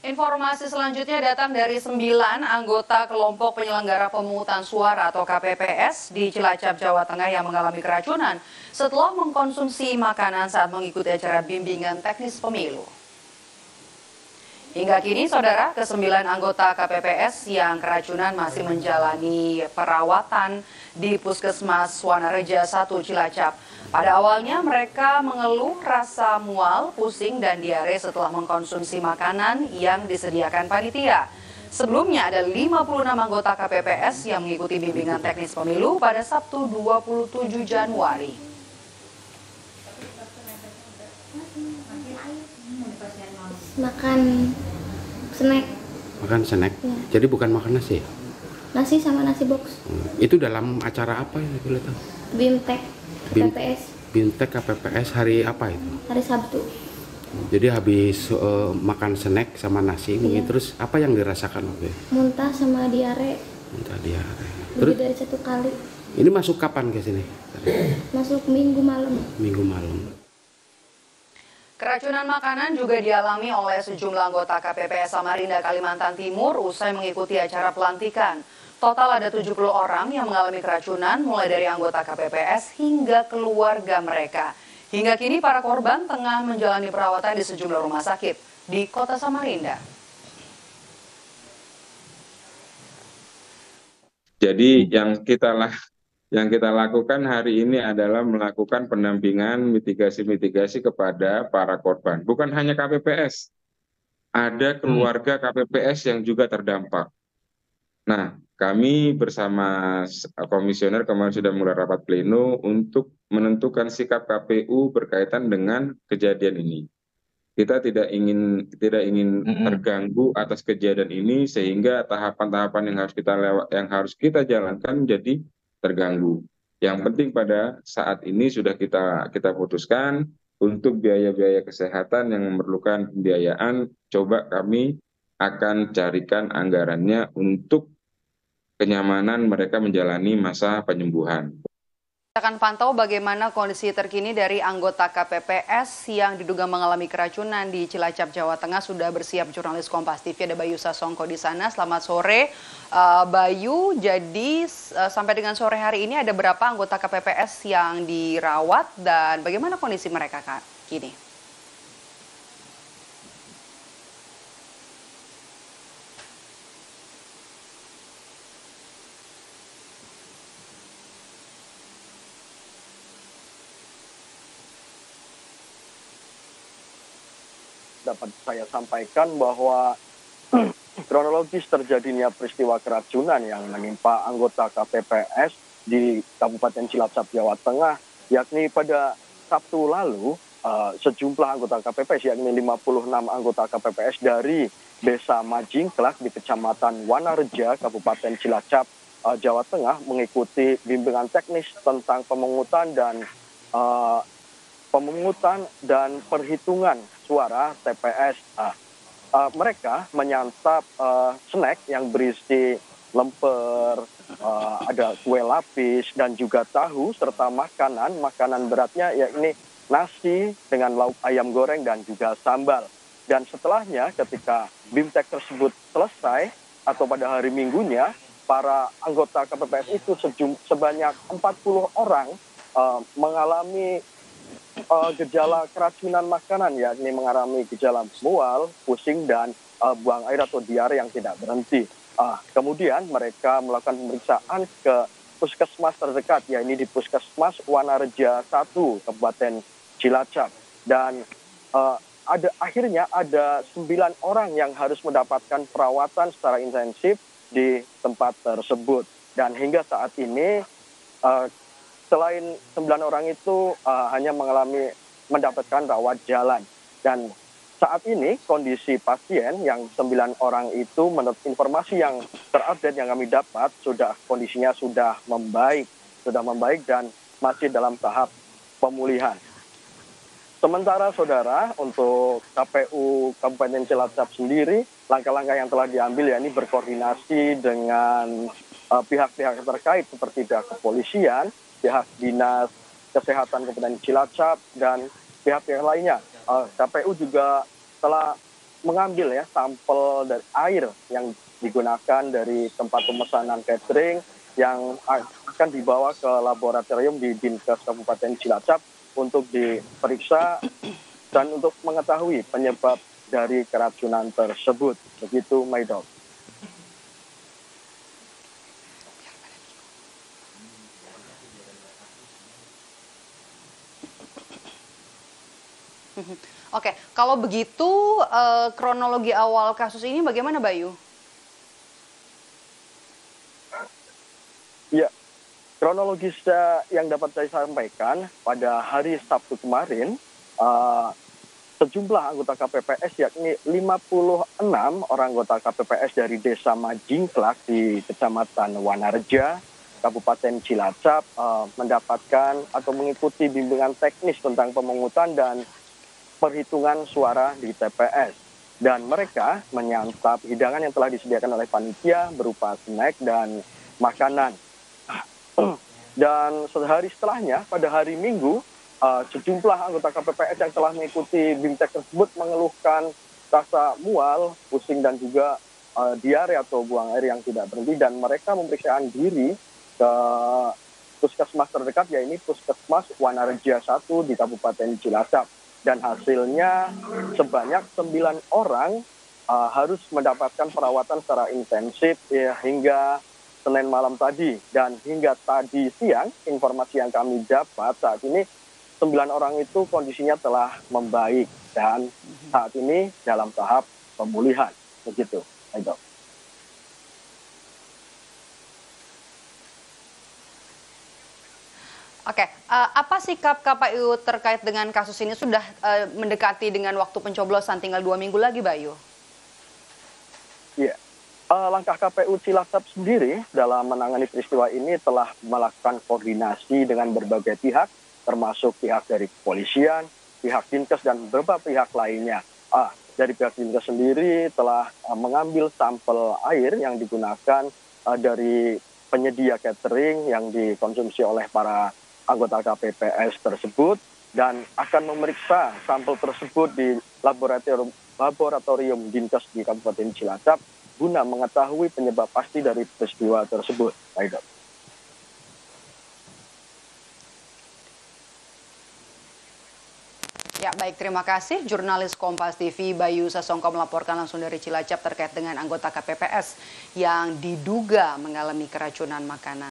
Informasi selanjutnya datang dari 9 anggota kelompok penyelenggara pemungutan suara atau KPPS di Cilacap, Jawa Tengah yang mengalami keracunan setelah mengkonsumsi makanan saat mengikuti acara bimbingan teknis pemilu. Hingga kini, saudara, ke-9 anggota KPPS yang keracunan masih menjalani perawatan di Puskesmas Wanareja 1 Cilacap. Pada awalnya mereka mengeluh rasa mual, pusing, dan diare setelah mengkonsumsi makanan yang disediakan panitia. Sebelumnya ada 56 anggota KPPS yang mengikuti bimbingan teknis pemilu pada Sabtu 27 Januari. Makan snack. Makan snack? Ya. Jadi bukan makan nasi? Nasi sama nasi box. Itu dalam acara apa ya? Boleh tahu? Bimtek KPPS. Bimtek KPPS hari apa itu? Hari Sabtu. Jadi habis makan snack sama nasi, iya. Terus apa yang dirasakan? Muntah sama diare. Muntah diare. Lebih dari 1 kali. Ini masuk kapan ke sini? Masuk Minggu malam. Minggu malam. Keracunan makanan juga dialami oleh sejumlah anggota KPPS Samarinda, Kalimantan Timur usai mengikuti acara pelantikan. Total ada 70 orang yang mengalami keracunan mulai dari anggota KPPS hingga keluarga mereka. Hingga kini para korban tengah menjalani perawatan di sejumlah rumah sakit di kota Samarinda. Jadi yang kita lakukan hari ini adalah melakukan pendampingan mitigasi-mitigasi kepada para korban. Bukan hanya KPPS, ada keluarga KPPS yang juga terdampak. Nah, kami bersama komisioner kemarin sudah mulai rapat pleno untuk menentukan sikap KPU berkaitan dengan kejadian ini. Kita tidak ingin terganggu atas kejadian ini sehingga tahapan-tahapan yang harus kita jalankan menjadi terganggu. Yang penting pada saat ini sudah kita putuskan untuk biaya-biaya kesehatan yang memerlukan pembiayaan, coba kami akan carikan anggarannya untuk kenyamanan mereka menjalani masa penyembuhan. Kita akan pantau bagaimana kondisi terkini dari anggota KPPS yang diduga mengalami keracunan di Cilacap, Jawa Tengah. Sudah bersiap jurnalis Kompas TV, ada Bayu Sasongko di sana. Selamat sore, Bayu. Jadi sampai dengan sore hari ini ada berapa anggota KPPS yang dirawat dan bagaimana kondisi mereka kini? Dapat saya sampaikan bahwa kronologis terjadinya peristiwa keracunan yang menimpa anggota KPPS di Kabupaten Cilacap, Jawa Tengah, yakni pada Sabtu lalu, sejumlah anggota KPPS, yakni 56 anggota KPPS dari Desa Majingklak di Kecamatan Wanareja, Kabupaten Cilacap, Jawa Tengah, mengikuti bimbingan teknis tentang pemungutan dan perhitungan suara TPS. Mereka menyantap snack yang berisi lemper, ada kue lapis dan juga tahu serta makanan beratnya yakni nasi dengan lauk ayam goreng dan juga sambal. Dan setelahnya ketika bimtek tersebut selesai atau pada hari Minggunya, para anggota KPPS itu sebanyak 40 orang mengalami gejala keracunan makanan, yakni mengalami gejala mual, pusing, dan buang air atau diare yang tidak berhenti. Kemudian mereka melakukan pemeriksaan ke puskesmas terdekat, yakni di Puskesmas Wanareja 1, Kabupaten Cilacap. Dan akhirnya ada 9 orang yang harus mendapatkan perawatan secara intensif di tempat tersebut. Dan hingga saat ini selain 9 orang itu hanya mendapatkan rawat jalan. Dan saat ini kondisi pasien yang 9 orang itu menurut informasi yang terupdate yang kami dapat kondisinya sudah membaik dan masih dalam tahap pemulihan. Sementara saudara, untuk KPU Kabupaten Cilacap sendiri, langkah-langkah yang telah diambil yakni berkoordinasi dengan pihak-pihak terkait seperti pihak kepolisian, pihak Dinas Kesehatan Kabupaten Cilacap, dan pihak-pihak lainnya. KPU juga telah mengambil ya sampel dari air yang digunakan dari tempat pemesanan catering yang akan dibawa ke laboratorium di Dinkes Kabupaten Cilacap untuk diperiksa dan untuk mengetahui penyebab dari keracunan tersebut. Begitu, Maidop. Oke, kalau begitu kronologi awal kasus ini bagaimana, Bayu? Ya, kronologis yang dapat saya sampaikan pada hari Sabtu kemarin, sejumlah anggota KPPS yakni 56 orang anggota KPPS dari Desa Majingklak di Kecamatan Wanareja, Kabupaten Cilacap mendapatkan atau mengikuti bimbingan teknis tentang pemungutan dan perhitungan suara di TPS. Dan mereka menyantap hidangan yang telah disediakan oleh panitia berupa snack dan makanan. Dan sehari setelahnya, pada hari Minggu, sejumlah anggota KPPS yang telah mengikuti BIMTEK tersebut mengeluhkan rasa mual, pusing, dan juga diare atau buang air yang tidak berhenti. Dan mereka memeriksakan diri ke puskesmas terdekat, yaitu Puskesmas Wanareja 1 di Kabupaten Cilacap. Dan hasilnya sebanyak 9 orang harus mendapatkan perawatan secara intensif hingga Senin malam tadi. Dan hingga tadi siang, informasi yang kami dapat saat ini 9 orang itu kondisinya telah membaik dan saat ini dalam tahap pemulihan. Begitu, Ayo. Oke, apa sikap KPU terkait dengan kasus ini? Sudah mendekati dengan waktu pencoblosan, tinggal 2 minggu lagi, Bayu. Iya, langkah KPU Cilacap sendiri dalam menangani peristiwa ini telah melakukan koordinasi dengan berbagai pihak, termasuk pihak dari kepolisian, pihak Dinkes, dan beberapa pihak lainnya. Dari pihak Dinkes sendiri telah mengambil sampel air yang digunakan dari penyedia catering yang dikonsumsi oleh para anggota KPPS tersebut dan akan memeriksa sampel tersebut di laboratorium Dinkes di Kabupaten Cilacap guna mengetahui penyebab pasti dari peristiwa tersebut. Baik. Ya, baik, terima kasih. Jurnalis Kompas TV Bayu Sasongko melaporkan langsung dari Cilacap terkait dengan anggota KPPS yang diduga mengalami keracunan makanan.